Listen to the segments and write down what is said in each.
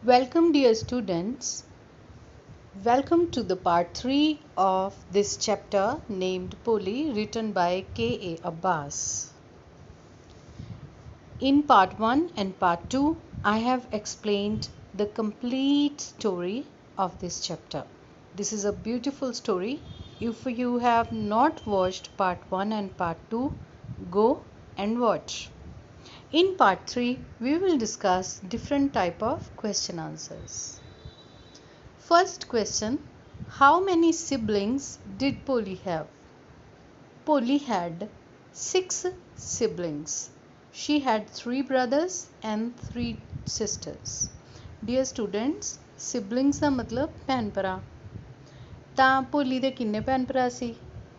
Welcome, dear students. Welcome to the part 3 of this chapter named Poli, written by K.A. Abbas. In part 1 and part 2, I have explained the complete story of this chapter. This is a beautiful story. If you have not watched part 1 and part 2, go and watch. In part 3, we will discuss different type of question answers. First question, how many siblings did Polly have? Polly had 6 siblings. She had 3 brothers and 3 sisters. Dear students, siblings ਦਾ ਮਤਲਬ ਭੈਣ ਭਰਾ। ਤਾਂ ਭੋਲੀ ਦੇ ਕਿੰਨੇ ਭੈਣ ਭਰਾ ਸੀ?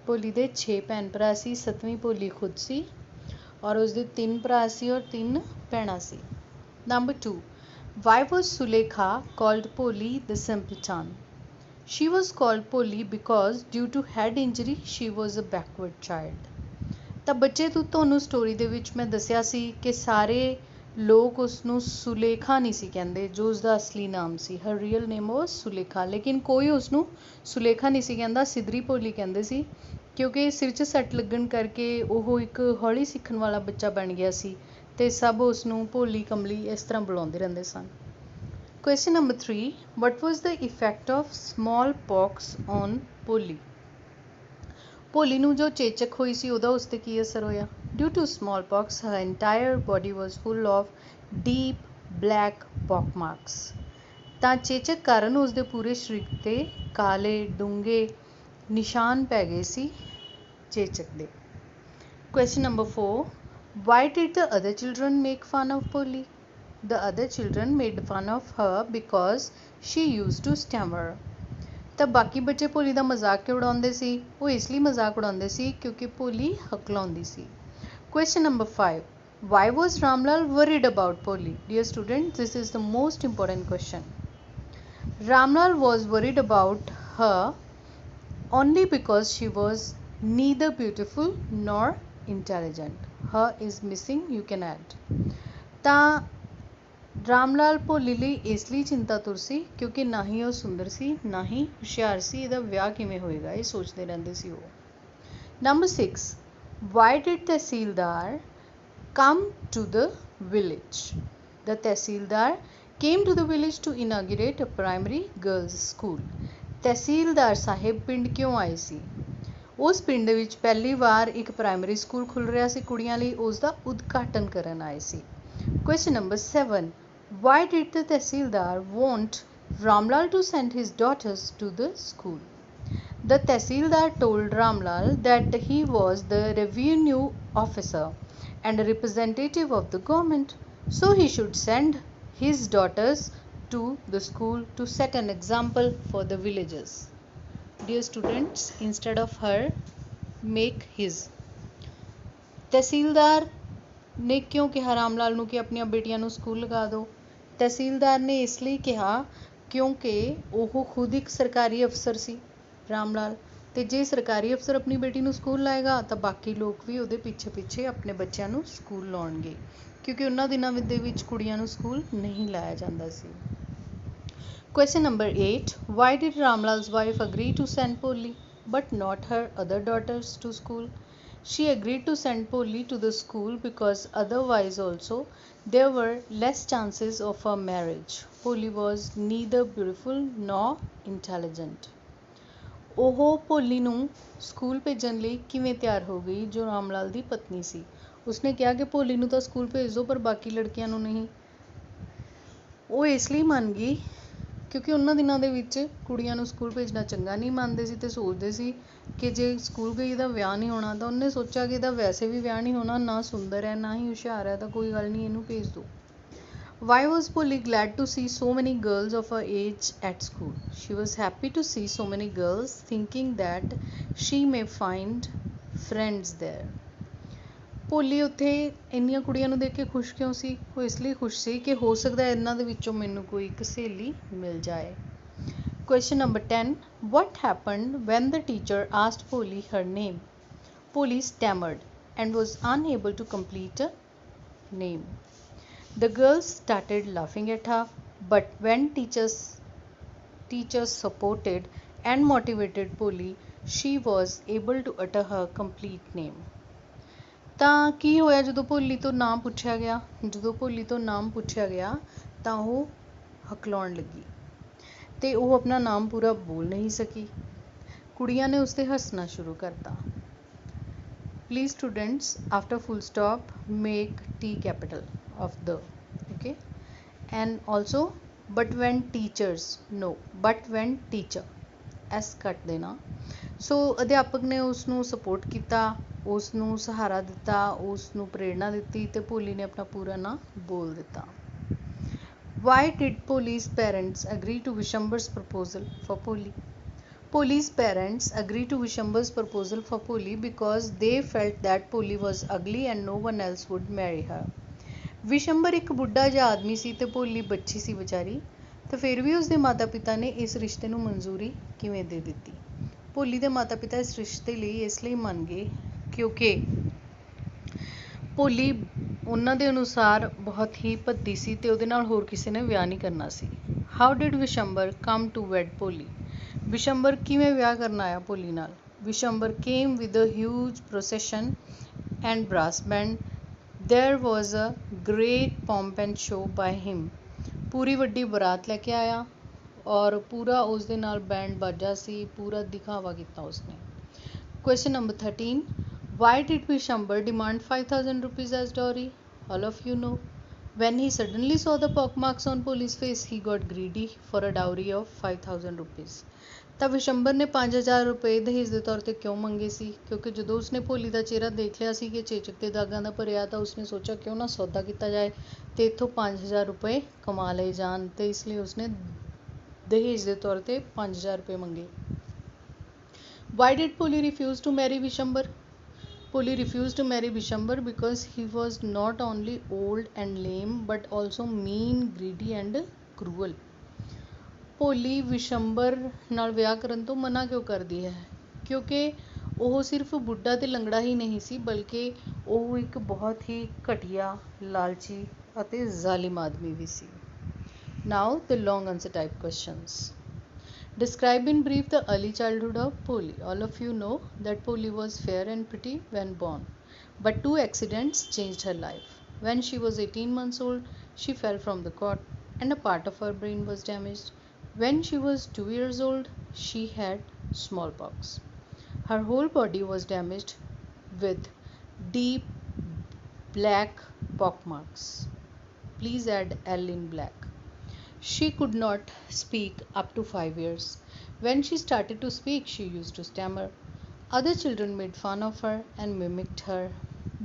ਭੋਲੀ ਦੇ 6 ਭੈਣ ਭਰਾ ਸੀ। 7ਵੀਂ ਭੋਲੀ ਖੁਦ ਸੀ ਔਰ ਉਸਦੇ 3 ਭਰਾ ਸੀ ਔਰ 3 ਭੈਣਾਂ ਸੀ। Number 2. Why was Sulekha called Polly the simpleton? She was called Polly because due to head injury she was a backward child. ਤਾਂ ਬੱਚੇ ਤੁਹਾਨੂੰ ਸਟੋਰੀ ਦੇ ਵਿੱਚ ਮੈਂ ਦੱਸਿਆ ਸੀ ਕਿ ਸਾਰੇ ਲੋਕ ਉਸਨੂੰ ਸੁਲੇਖਾ ਨਹੀਂ ਸੀ ਕਹਿੰਦੇ ਜੋ ਉਸਦਾ ਅਸਲੀ ਨਾਮ ਸੀ। ਹਰ ਰੀਅਲ ਨੇਮ ਵਾਸ ਸੁਲੇਖਾ, ਲੇਕਿਨ ਕੋਈ ਉਸਨੂੰ ਸੁਲੇਖਾ ਨਹੀਂ ਸੀ ਕਹਿੰਦਾ, ਸਿੱਧਰੀ ਭੋਲੀ ਕਹਿੰਦੇ ਸੀ ਕਿਉਂਕਿ ਸਿਰ 'ਚ ਸੱਟ ਲੱਗਣ ਕਰਕੇ ਉਹ ਇੱਕ ਹੌਲੀ ਸਿੱਖਣ ਵਾਲਾ ਬੱਚਾ ਬਣ ਗਿਆ ਸੀ ਤੇ ਸਭ ਉਸਨੂੰ ਭੋਲੀ ਕਮਲੀ ਇਸ ਤਰ੍ਹਾਂ ਬੁਲਾਉਂਦੇ ਰਹਿੰਦੇ ਸਨ। Question number 3. What was the effect of smallpox on Polly? ਭੋਲੀ ਨੂੰ ਜੋ ਚੇਚਕ ਹੋਈ ਸੀ ਉਹਦਾ ਉਸ 'ਤੇ ਕੀ ਅਸਰ ਹੋਇਆ? Due to smallpox, her entire body was full of deep black pock marks. ਤਾਂ ਚੇਚਕ ਕਾਰਨ ਉਸਦੇ ਪੂਰੇ ਸਰੀਰ 'ਤੇ ਕਾਲੇ ਡੂੰਘੇ ਨਿਸ਼ਾਨ ਪੈ ਗਏ ਸੀ ਚੇਚਕ ਦੇ। Question number 4. Why did the other children make fun of Polly? The other children made fun of her because she used to stammer. ਤਾਂ ਬਾਕੀ ਬੱਚੇ ਭੋਲੀ ਦਾ ਮਜ਼ਾਕ ਕਿਉਂ ਉਡਾਉਂਦੇ ਸੀ? ਉਹ ਇਸ ਲਈ ਮਜ਼ਾਕ ਉਡਾਉਂਦੇ ਸੀ ਕਿਉਂਕਿ ਭੋਲੀ ਹਕਲਾਉਂਦੀ ਸੀ। Question number 5. Why was Ramlal worried about Polly? Dear students, this is the most important question. Ramlal was worried about her only because she was neither beautiful nor intelligent. Her is missing, you can add. ਤਾਂ ਰਾਮਲਾਲ ਭੋਲੀ ਲਈ ਇਸ ਲਈ ਚਿੰਤਾਤੁਰ ਸੀ ਕਿਉਂਕਿ ਨਾ ਹੀ ਉਹ ਸੁੰਦਰ ਸੀ ਨਾ ਹੀ ਹੁਸ਼ਿਆਰ ਸੀ। ਇਹਦਾ ਵਿਆਹ ਕਿਵੇਂ ਹੋਏਗਾ ਇਹ ਸੋਚਦੇ ਰਹਿੰਦੇ ਸੀ ਉਹ। Number 6. Why did Tehsildar come to the village? The Tehsildar came to the village to inaugurate a primary girls school. ਤਹਿਸੀਲਦਾਰ ਸਾਹਿਬ ਪਿੰਡ ਕਿਉਂ ਆਏ ਸੀ? ਉਸ ਪਿੰਡ ਵਿੱਚ ਪਹਿਲੀ ਵਾਰ ਇੱਕ ਪ੍ਰਾਇਮਰੀ ਸਕੂਲ ਖੁੱਲ੍ਹ ਰਿਹਾ ਸੀ ਕੁੜੀਆਂ ਲਈ, ਉਸ ਦਾ ਉਦਘਾਟਨ ਕਰਨ ਆਏ ਸੀ। Question number 7. Why did the Tehsildar want Ramlal to send his daughters to the school? The Tehsildar told Ramlal that he was the revenue officer and a representative of the government, so he should send his daughters to the school to set an example for the villagers. Dear students, instead of her, make his. ਤਹਿਸੀਲਦਾਰ ਨੇ ਕਿਉਂ ਕਿਹਾ ਰਾਮਲਾਲ ਨੂੰ ਕਿ ਆਪਣੀਆਂ ਬੇਟੀਆਂ ਨੂੰ school ਲਗਾ ਦਿਓ? ਤਹਿਸੀਲਦਾਰ ਨੇ ਇਸ ਲਈ ਕਿਹਾ ਕਿਉਂਕਿ ਉਹ ਖੁਦ ਇੱਕ ਸਰਕਾਰੀ ਅਫਸਰ ਸੀ ਰਾਮਲਾਲ, ਤੇ ਜੇ ਸਰਕਾਰੀ ਅਫਸਰ ਆਪਣੀ ਬੇਟੀ ਨੂੰ ਸਕੂਲ ਲਾਏਗਾ ਤਾਂ ਬਾਕੀ ਲੋਕ ਵੀ ਉਹਦੇ ਪਿੱਛੇ ਪਿੱਛੇ ਆਪਣੇ ਬੱਚਿਆਂ ਨੂੰ ਸਕੂਲ ਲਾਉਣਗੇ ਕਿਉਂਕਿ ਉਹਨਾਂ ਦਿਨਾਂ ਦੇ ਵਿੱਚ ਕੁੜੀਆਂ ਨੂੰ ਸਕੂਲ ਨਹੀਂ ਲਾਇਆ ਜਾਂਦਾ ਸੀ। Question number 8. Why did Ramlal's wife agree to send Polly but not her other daughters to school? She agreed to send Polly to the school because otherwise also there were less chances of her marriage. Polly was neither beautiful nor intelligent. ਉਹ ਭੋਲੀ ਨੂੰ school ਭੇਜਣ ਲਈ ਕਿਵੇਂ ਤਿਆਰ ਹੋ ਗਈ ਜੋ ਰਾਮਲਾਲ ਦੀ ਪਤਨੀ ਸੀ? ਉਸਨੇ ਕਿਹਾ ਕਿ ਭੋਲੀ ਨੂੰ ਤਾਂ ਸਕੂਲ ਭੇਜ ਦਿਓ ਪਰ ਬਾਕੀ ਲੜਕੀਆਂ ਨੂੰ ਨਹੀਂ। ਉਹ ਇਸ ਲਈ ਮੰਨ ਗਈ ਕਿਉਂਕਿ ਉਹਨਾਂ ਦਿਨਾਂ ਦੇ ਵਿੱਚ ਕੁੜੀਆਂ ਨੂੰ ਸਕੂਲ ਭੇਜਣਾ ਚੰਗਾ ਨਹੀਂ ਮੰਨਦੇ ਸੀ ਤੇ ਸੋਚਦੇ ਸੀ ਕਿ ਜੇ ਸਕੂਲ ਗਈ ਇਹਦਾ ਵਿਆਹ ਨਹੀਂ ਹੋਣਾ। ਤਾਂ ਉਹਨੇ ਸੋਚਿਆ ਕਿ ਇਹਦਾ ਵੈਸੇ ਵੀ ਵਿਆਹ ਨਹੀਂ ਹੋਣਾ, ਨਾ ਸੁੰਦਰ ਹੈ ਨਾ ਹੀ ਹੁਸ਼ਿਆਰ ਹੈ, ਤਾਂ ਕੋਈ ਗੱਲ ਨਹੀਂ ਇਹਨੂੰ ਭੇਜ ਦਿਓ। Why was Polly glad to see so many girls of her age at school? She was happy to see so many girls, thinking that she may find friends there. ਭੋਲੀ ਉੱਥੇ ਇੰਨੀਆਂ ਕੁੜੀਆਂ ਨੂੰ ਦੇਖ ਕੇ ਖੁਸ਼ ਕਿਉਂ ਸੀ? ਉਹ ਇਸ ਲਈ ਖੁਸ਼ ਸੀ ਕਿ ਹੋ ਸਕਦਾ ਇਹਨਾਂ ਦੇ ਵਿੱਚੋਂ ਮੈਨੂੰ ਕੋਈ ਇੱਕ ਸਹੇਲੀ ਮਿਲ ਜਾਏ। Question number 10. What happened when the teacher asked Polly her name? Polly stammered and was unable to complete a name. The girls started laughing at her, But when teachers supported and motivated Polly, she was able to utter her complete name. ਤਾਂ ਕੀ ਹੋਇਆ ਜਦੋਂ ਭੋਲੀ ਤੋਂ ਨਾਮ ਪੁੱਛਿਆ ਗਿਆ? ਜਦੋਂ ਭੋਲੀ ਤੋਂ ਨਾਮ ਪੁੱਛਿਆ ਗਿਆ ਤਾਂ ਉਹ ਹਕਲਾਉਣ ਲੱਗੀ ਤੇ ਉਹ ਆਪਣਾ ਨਾਮ ਪੂਰਾ ਬੋਲ ਨਹੀਂ ਸਕੀ। ਕੁੜੀਆਂ ਨੇ ਉਸ 'ਤੇ ਹੱਸਣਾ ਸ਼ੁਰੂ ਕਰਤਾ। Please students, after full stop make T capital of the, okay, and also but when teachers, no, but when teacher, S ਕੱਟ ਦੇਣਾ। ਸੋ ਅਧਿਆਪਕ ਨੇ ਉਸ ਨੂੰ ਸਪੋਰਟ ਕੀਤਾ, ਉਸ ਨੂੰ ਸਹਾਰਾ ਦਿੱਤਾ, ਉਸ ਨੂੰ ਪ੍ਰੇਰਨਾ ਦਿੱਤੀ ਤੇ ਭੋਲੀ ਨੇ ਆਪਣਾ ਪੂਰਾ ਨਾਂ ਬੋਲ ਦਿੱਤਾ। Why did Polly's parents agree to Vishambar's proposal for Polly? Polly's parents agreed to Vishambar's proposal for Polly because they felt that Polly was ugly and no one else would marry her. ਵਿਸ਼ੰਬਰ ਇੱਕ ਬੁੱਢਾ ਜਿਹਾ ਆਦਮੀ ਸੀ ਤੇ ਭੋਲੀ ਬੱਚੀ ਸੀ ਵਿਚਾਰੀ, ਤੇ ਫਿਰ ਵੀ ਉਸਦੇ ਮਾਤਾ ਪਿਤਾ ਨੇ ਇਸ ਰਿਸ਼ਤੇ ਨੂੰ ਮਨਜ਼ੂਰੀ ਕਿਵੇਂ ਦੇ ਦਿੱਤੀ? ਭੋਲੀ ਦੇ ਮਾਤਾ ਪਿਤਾ ਇਸ ਰਿਸ਼ਤੇ ਲਈ ਇਸ ਲਈ ਮੰਨ ਗਏ ਕਿਉਂਕਿ ਭੋਲੀ ਉਹਨਾਂ ਦੇ ਅਨੁਸਾਰ ਬਹੁਤ ਹੀ ਭੱਦੀ ਸੀ ਤੇ ਉਹਦੇ ਨਾਲ ਹੋਰ ਕਿਸੇ ਨੇ ਵਿਆਹ ਨਹੀਂ ਕਰਨਾ ਸੀ। How did Vishambar come to wed Polly? ਵਿਸ਼ੰਬਰ ਕਿਵੇਂ ਵਿਆਹ ਕਰਨ ਆਇਆ ਭੋਲੀ ਨਾਲ? ਵਿਸ਼ੰਬਰ came with a huge procession and brass band. There was a great pomp and show by him. ਪੂਰੀ ਵੱਡੀ ਬਰਾਤ ਲੈ ਕੇ ਆਇਆ ਔਰ ਪੂਰਾ ਉਸ ਦੇ ਨਾਲ ਬੈਂਡ ਬਾਜਾ ਸੀ, ਪੂਰਾ ਦਿਖਾਵਾ ਕੀਤਾ ਉਸਨੇ। Question number 13. Why did Vishambar demand 5,000 rupees as dowry? All of you know. When he suddenly saw the pockmarks on Polly's face, he got greedy for a dowry of 5,000 rupees. ਤਾਂ ਵਿਸ਼ੰਬਰ ਨੇ 5,000 ਰੁਪਏ ਦਹੇਜ ਦੇ ਤੌਰ 'ਤੇ ਕਿਉਂ ਮੰਗੇ ਸੀ? ਕਿਉਂਕਿ ਜਦੋਂ ਉਸਨੇ ਭੋਲੀ ਦਾ ਚਿਹਰਾ ਦੇਖ ਲਿਆ ਸੀ ਕਿ ਚੇਚਕ ਦੇ ਦਾਗਾਂ ਦਾ ਭਰਿਆ, ਤਾਂ ਉਸਨੇ ਸੋਚਿਆ ਕਿਉਂ ਨਾ ਸੌਦਾ ਕੀਤਾ ਜਾਏ ਤੇ ਇੱਥੋਂ 5,000 ਰੁਪਏ ਕਮਾ ਲਏ ਜਾਣ, ਤੇ ਇਸ ਲਈ ਉਸਨੇ ਦਹੇਜ ਦੇ ਤੌਰ 'ਤੇ 5,000 ਰੁਪਏ ਮੰਗੇ। Why did Polly refuse to marry Vishambar? Polly refused to marry Vishambar because he was not only old and lame but also mean, greedy and cruel. ਭੋਲੀ ਵਿਸ਼ੰਬਰ ਨਾਲ ਵਿਆਹ ਕਰਨ ਤੋਂ ਮਨਾ ਕਿਉਂ ਕਰਦੀ ਹੈ? ਕਿਉਂਕਿ ਉਹ ਸਿਰਫ ਬੁੱਢਾ ਤੇ ਲੰਗੜਾ ਹੀ ਨਹੀਂ ਸੀ, ਬਲਕਿ ਉਹ ਇੱਕ ਬਹੁਤ ਹੀ ਘਟੀਆ, ਲਾਲਚੀ ਅਤੇ ਜ਼ਾਲਿਮ ਆਦਮੀ ਵੀ ਸੀ। Now the long answer type questions. Describe in brief the early childhood of Polly. All of you know that Polly was fair and pretty when born, but two accidents changed her life. When she was 18 months old, she fell from the cot and a part of her brain was damaged. When she was 2 years old, she had smallpox. Her whole body was damaged with deep black pockmarks. Please add L in black. She could not speak up to 5 years. When she started to speak, she used to stammer. Other children made fun of her and mimicked her.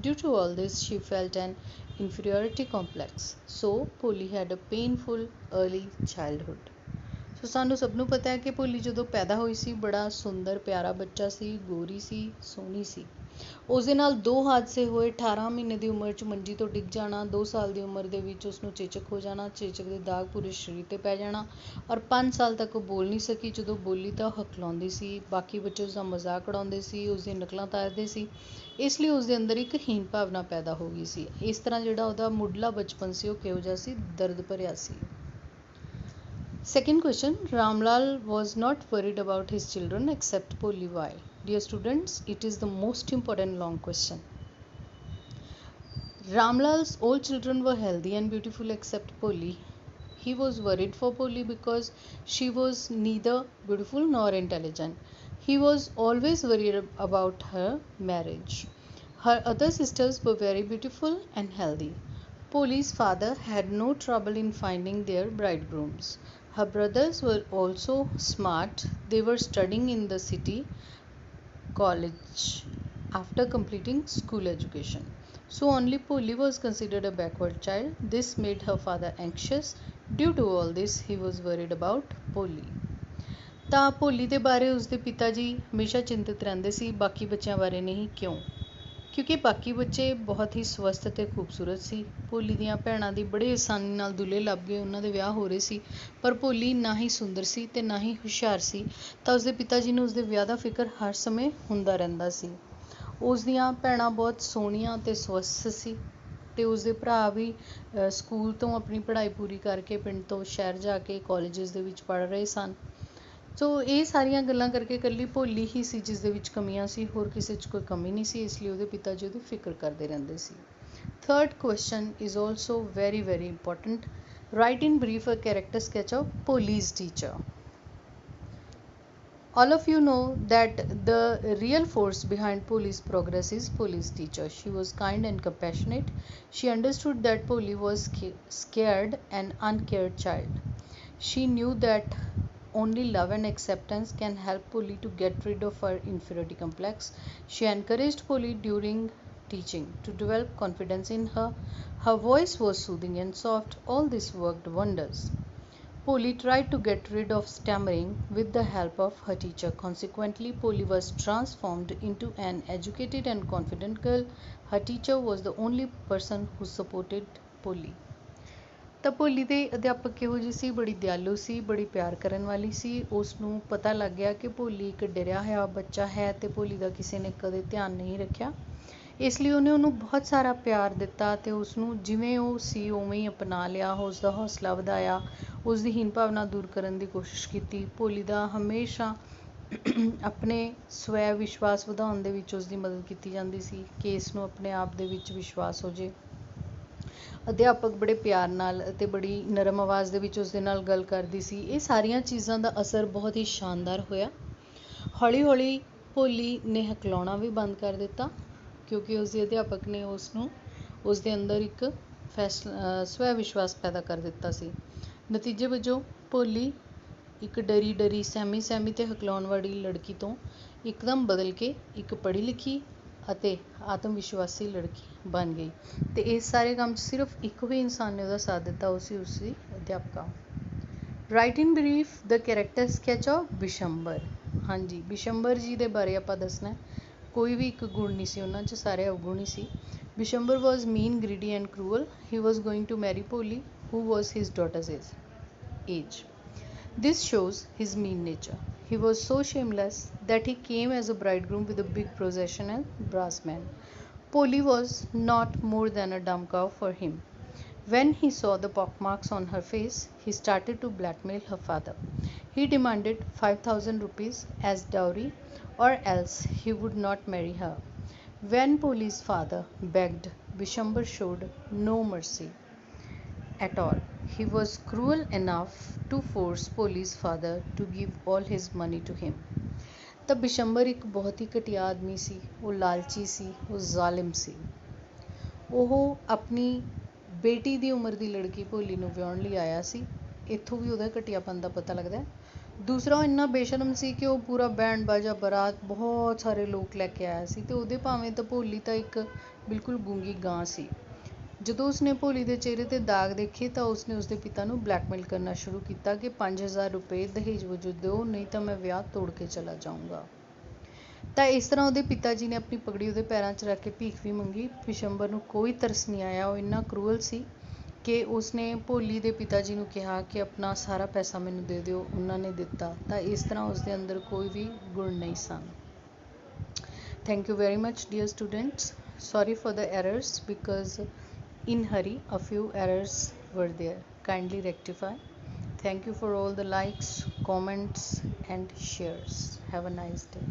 Due to all this, she felt an inferiority complex. So, Polly had a painful early childhood. ਸੋ ਸਾਨੂੰ ਸਭ ਨੂੰ ਪਤਾ ਹੈ ਕਿ ਭੋਲੀ ਜਦੋਂ ਪੈਦਾ ਹੋਈ ਸੀ ਬੜਾ ਸੁੰਦਰ ਪਿਆਰਾ ਬੱਚਾ ਸੀ, ਗੋਰੀ ਸੀ, ਸੋਹਣੀ ਸੀ। ਉਸ ਦੇ ਨਾਲ 2 ਹਾਦਸੇ ਹੋਏ। 18 ਮਹੀਨੇ ਦੀ ਉਮਰ 'ਚ ਮੰਜੀ ਤੋਂ ਡਿੱਗ ਜਾਣਾ, 2 ਸਾਲ ਦੀ ਉਮਰ ਦੇ ਵਿੱਚ ਉਸਨੂੰ ਚੇਚਕ ਹੋ ਜਾਣਾ, ਚੇਚਕ ਦੇ ਦਾਗ ਪੂਰੇ ਸਰੀਰ 'ਤੇ ਪੈ ਜਾਣਾ ਔਰ 5 ਸਾਲ ਤੱਕ ਉਹ ਬੋਲ ਨਹੀਂ ਸਕੀ। ਜਦੋਂ ਬੋਲੀ ਤਾਂ ਉਹ ਹਕਲਾਉਂਦੀ ਸੀ, ਬਾਕੀ ਬੱਚੇ ਉਸਦਾ ਮਜ਼ਾਕ ਉਡਾਉਂਦੇ ਸੀ, ਉਸਦੀਆਂ ਨਕਲਾਂ ਤਾਰਦੇ ਸੀ, ਇਸ ਲਈ ਉਸਦੇ ਅੰਦਰ ਇੱਕ ਹੀਨ ਭਾਵਨਾ ਪੈਦਾ ਹੋ ਗਈ ਸੀ। ਇਸ ਤਰ੍ਹਾਂ ਜਿਹੜਾ ਉਹਦਾ ਮੁੱਢਲਾ ਬਚਪਨ ਸੀ ਉਹ ਕਿਹੋ ਜਿਹਾ ਸੀ? ਦਰਦ ਭਰਿਆ ਸੀ। Second question, Ramlal was not worried about his children except Polly. Why? Dear students, it is the most important long question. Ramlal's all children were healthy and beautiful except Polly. He was worried for Polly because she was neither beautiful nor intelligent. He was always worried about her marriage. Her other sisters were very beautiful and healthy. Polly's father had no trouble in finding their bridegrooms. Her brothers were also smart. They were studying in the city college after completing school education. So only Polly was considered a backward child. This made her father anxious. Due to all this, he was worried about Polly. ਤਾਂ ਭੋਲੀ ਦੇ ਬਾਰੇ ਉਸਦੇ ਪਿਤਾ ਜੀ ਹਮੇਸ਼ਾ ਚਿੰਤਤ ਰਹਿੰਦੇ ਸੀ, ਬਾਕੀ ਬੱਚਿਆਂ ਬਾਰੇ ਨਹੀਂ। ਕਿਉਂ? ਕਿਉਂਕਿ ਬਾਕੀ ਬੱਚੇ ਬਹੁਤ ਹੀ ਸਵਸਥ ਅਤੇ ਖੂਬਸੂਰਤ ਸੀ। ਭੋਲੀ ਦੀਆਂ ਭੈਣਾਂ ਦੀ ਬੜੇ ਆਸਾਨੀ ਨਾਲ ਦੁੱਲੇ ਲੱਭ ਗਏ, ਉਹਨਾਂ ਦੇ ਵਿਆਹ ਹੋ ਰਹੇ ਸੀ, ਪਰ ਭੋਲੀ ਨਾ ਹੀ ਸੁੰਦਰ ਸੀ ਤੇ ਨਾ ਹੀ ਹੁਸ਼ਿਆਰ ਸੀ, ਤਾਂ ਉਸਦੇ ਪਿਤਾ ਜੀ ਨੂੰ ਉਸਦੇ ਵਿਆਹ ਦਾ ਫਿਕਰ ਹਰ ਸਮੇਂ ਹੁੰਦਾ ਰਹਿੰਦਾ ਸੀ। ਉਸ ਦੀਆਂ ਭੈਣਾਂ ਬਹੁਤ ਸੋਹਣੀਆਂ ਅਤੇ ਸਵਸਥ ਸੀ ਤੇ ਉਸਦੇ ਭਰਾ ਵੀ ਸਕੂਲ ਤੋਂ ਆਪਣੀ ਪੜ੍ਹਾਈ ਪੂਰੀ ਕਰਕੇ ਪਿੰਡ ਤੋਂ ਸ਼ਹਿਰ ਜਾ ਕੇ ਕਾਲਜਿਸ ਦੇ ਵਿੱਚ ਪੜ੍ਹ ਰਹੇ ਸਨ। ਸੋ ਇਹ ਸਾਰੀਆਂ ਗੱਲਾਂ ਕਰਕੇ ਇਕੱਲੀ ਭੋਲੀ ਹੀ ਸੀ ਜਿਸ ਦੇ ਵਿੱਚ ਕਮੀਆਂ ਸੀ, ਹੋਰ ਕਿਸੇ 'ਚ ਕੋਈ ਕਮੀ ਨਹੀਂ ਸੀ, ਇਸ ਲਈ ਉਹਦੇ ਪਿਤਾ ਜੀ ਉਹਦੀ ਫਿਕਰ ਕਰਦੇ ਰਹਿੰਦੇ ਸੀ। Third question is also very very important. Write in brief a character sketch of Polly's teacher. All of you know that the real force behind Polly's progress is Polly's teacher. She was kind and compassionate. She understood that Polly was scared and uncared child. She knew that only love and acceptance can help Polly to get rid of her inferiority complex. She encouraged Polly during teaching to develop confidence in her. Her voice was soothing and soft. All this worked wonders. Polly tried to get rid of stammering with the help of her teacher. Consequently, Polly was transformed into an educated and confident girl. Her teacher was the only person who supported Polly. ਤਾਂ ਭੋਲੀ ਦੇ ਅਧਿਆਪਕ ਕਿਹੋ ਜਿਹੀ ਸੀ? ਬੜੀ ਦਿਆਲੂ ਸੀ, ਬੜੀ ਪਿਆਰ ਕਰਨ ਵਾਲੀ ਸੀ। ਉਸ ਨੂੰ ਪਤਾ ਲੱਗ ਗਿਆ ਕਿ ਭੋਲੀ ਇੱਕ ਡਰਿਆ ਹੋਇਆ ਬੱਚਾ ਹੈ ਅਤੇ ਭੋਲੀ ਦਾ ਕਿਸੇ ਨੇ ਕਦੇ ਧਿਆਨ ਨਹੀਂ ਰੱਖਿਆ, ਇਸ ਲਈ ਉਹਨੇ ਉਹਨੂੰ ਬਹੁਤ ਸਾਰਾ ਪਿਆਰ ਦਿੱਤਾ ਅਤੇ ਉਸਨੂੰ ਜਿਵੇਂ ਉਹ ਸੀ ਉਵੇਂ ਹੀ ਅਪਣਾ ਲਿਆ। ਉਸ ਦਾ ਹੌਸਲਾ ਵਧਾਇਆ, ਉਸ ਦੀ ਹੀਨ ਭਾਵਨਾ ਦੂਰ ਕਰਨ ਦੀ ਕੋਸ਼ਿਸ਼ ਕੀਤੀ। ਭੋਲੀ ਦਾ ਹਮੇਸ਼ਾ ਆਪਣੇ ਸਵੈ ਵਿਸ਼ਵਾਸ ਵਧਾਉਣ ਦੇ ਵਿੱਚ ਉਸ ਦੀ ਮਦਦ ਕੀਤੀ ਜਾਂਦੀ ਸੀ ਕਿ ਇਸ ਨੂੰ ਆਪਣੇ ਆਪ ਦੇ ਵਿੱਚ ਵਿਸ਼ਵਾਸ ਹੋ ਜੇ। ਅਧਿਆਪਕ ਬੜੇ ਪਿਆਰ ਨਾਲ ਅਤੇ ਬੜੀ ਨਰਮ ਆਵਾਜ਼ ਦੇ ਵਿੱਚ ਉਸ ਦੇ ਨਾਲ ਗੱਲ ਕਰਦੀ ਸੀ। ਇਹ ਸਾਰੀਆਂ ਚੀਜ਼ਾਂ ਦਾ ਅਸਰ ਬਹੁਤ ਹੀ ਸ਼ਾਨਦਾਰ ਹੋਇਆ। ਹੌਲੀ ਹੌਲੀ ਭੋਲੀ ਨੇ ਹਕਲਾਉਣਾ ਵੀ ਬੰਦ ਕਰ ਦਿੱਤਾ ਕਿਉਂਕਿ ਉਸਦੇ ਅਧਿਆਪਕ ਨੇ ਉਸਨੂੰ ਉਸਦੇ ਅੰਦਰ ਇੱਕ ਸਵੈ ਵਿਸ਼ਵਾਸ ਪੈਦਾ ਕਰ ਦਿੱਤਾ ਸੀ। ਨਤੀਜੇ ਵਜੋਂ ਭੋਲੀ ਇੱਕ ਡਰੀ ਸਹਿਮੀ ਅਤੇ ਹਕਲਾਉਣ ਵਾਲੀ ਲੜਕੀ ਤੋਂ ਇੱਕਦਮ ਬਦਲ ਕੇ ਇੱਕ ਪੜ੍ਹੀ ਲਿਖੀ ਅਤੇ ਆਤਮ ਵਿਸ਼ਵਾਸੀ ਲੜਕੀ ਬਣ ਗਈ ਅਤੇ ਇਸ ਸਾਰੇ ਕੰਮ 'ਚ ਸਿਰਫ ਇੱਕੋ ਹੀ ਇਨਸਾਨ ਨੇ ਉਹਦਾ ਸਾਥ ਦਿੱਤਾ, ਉਹ ਸੀ ਉਸਦੀ ਅਧਿਆਪਕਾ। Right in brief the character sketch of Bishambar. ਹਾਂਜੀ, ਬਿਸ਼ੰਬਰ ਜੀ ਦੇ ਬਾਰੇ ਆਪਾਂ ਦੱਸਣਾ। ਕੋਈ ਵੀ ਇੱਕ ਗੁਣ ਨਹੀਂ ਸੀ ਉਹਨਾਂ 'ਚ, ਸਾਰੇ ਅਵਗੁਣ ਹੀ ਸੀ। Bishambar was mean, greedy and cruel. He was going to marry Bholi who was his daughter's age. This shows his mean nature. He was so shameless that he came as a bridegroom with a big procession and brass band. Polly was not more than a dumb cow for him. When he saw the pockmarks on her face, he started to blackmail her father. He demanded 5,000 rupees as dowry or else he would not marry her. When Polly's father begged, Bishambar showed no mercy at all. He was cruel enough to force Polly's father to give all his money to him. ਤਾਂ ਬਿਸ਼ੰਬਰ ਇੱਕ ਬਹੁਤ ਹੀ ਘਟੀਆ ਆਦਮੀ ਸੀ। ਉਹ ਲਾਲਚੀ ਸੀ, ਉਹ ਜ਼ਾਲਿਮ ਸੀ। ਉਹ ਆਪਣੀ ਬੇਟੀ ਦੀ ਉਮਰ ਦੀ ਲੜਕੀ ਭੋਲੀ ਨੂੰ ਵਿਆਹੁਣ ਲਈ ਆਇਆ ਸੀ। ਇੱਥੋਂ ਵੀ ਉਹਦਾ ਘਟੀਆਪਨ ਦਾ ਪਤਾ ਲੱਗਦਾ। ਦੂਸਰਾ, ਉਹ ਇੰਨਾ ਬੇਸ਼ਰਮ ਸੀ ਕਿ ਉਹ ਪੂਰਾ ਬੈਂਡ ਬਾਜਾ ਬਰਾਤ ਬਹੁਤ ਸਾਰੇ ਲੋਕ ਲੈ ਕੇ ਆਇਆ ਸੀ ਅਤੇ ਉਹਦੇ ਭਾਵੇਂ ਤਾਂ ਭੋਲੀ ਤਾਂ ਇੱਕ ਬਿਲਕੁਲ ਗੂੰਗੀ ਗਾਂ ਸੀ। ਜਦੋਂ ਉਸਨੇ ਭੋਲੀ ਦੇ ਚਿਹਰੇ 'ਤੇ ਦਾਗ ਦੇਖੇ ਤਾਂ ਉਸਨੇ ਉਸਦੇ ਪਿਤਾ ਨੂੰ ਬਲੈਕਮੇਲ ਕਰਨਾ ਸ਼ੁਰੂ ਕੀਤਾ ਕਿ 5,000 ਰੁਪਏ ਦਹੇਜ ਵਜੋਂ ਦਿਓ, ਨਹੀਂ ਤਾਂ ਮੈਂ ਵਿਆਹ ਤੋੜ ਕੇ ਚਲਾ ਜਾਊਂਗਾ। ਤਾਂ ਇਸ ਤਰ੍ਹਾਂ ਉਹਦੇ ਪਿਤਾ ਜੀ ਨੇ ਆਪਣੀ ਪਗੜੀ ਉਹਦੇ ਪੈਰਾਂ 'ਚ ਰੱਖ ਕੇ ਭੀਖ ਵੀ ਮੰਗੀ। ਬਿਸ਼ੰਬਰ ਨੂੰ ਕੋਈ ਤਰਸ ਨਹੀਂ ਆਇਆ। ਉਹ ਇੰਨਾ ਕਰੂਅਲ ਸੀ ਕਿ ਉਸਨੇ ਭੋਲੀ ਦੇ ਪਿਤਾ ਜੀ ਨੂੰ ਕਿਹਾ ਕਿ ਆਪਣਾ ਸਾਰਾ ਪੈਸਾ ਮੈਨੂੰ ਦੇ ਦਿਓ। ਉਹਨਾਂ ਨੇ ਦਿੱਤਾ। ਤਾਂ ਇਸ ਤਰ੍ਹਾਂ ਉਸਦੇ ਅੰਦਰ ਕੋਈ ਵੀ ਗੁਣ ਨਹੀਂ ਸਨ। Thank you very much dear students. Sorry for the errors because in hurry a few errors were there. Kindly rectify. Thank you for all the likes, comments and shares. Have a nice day.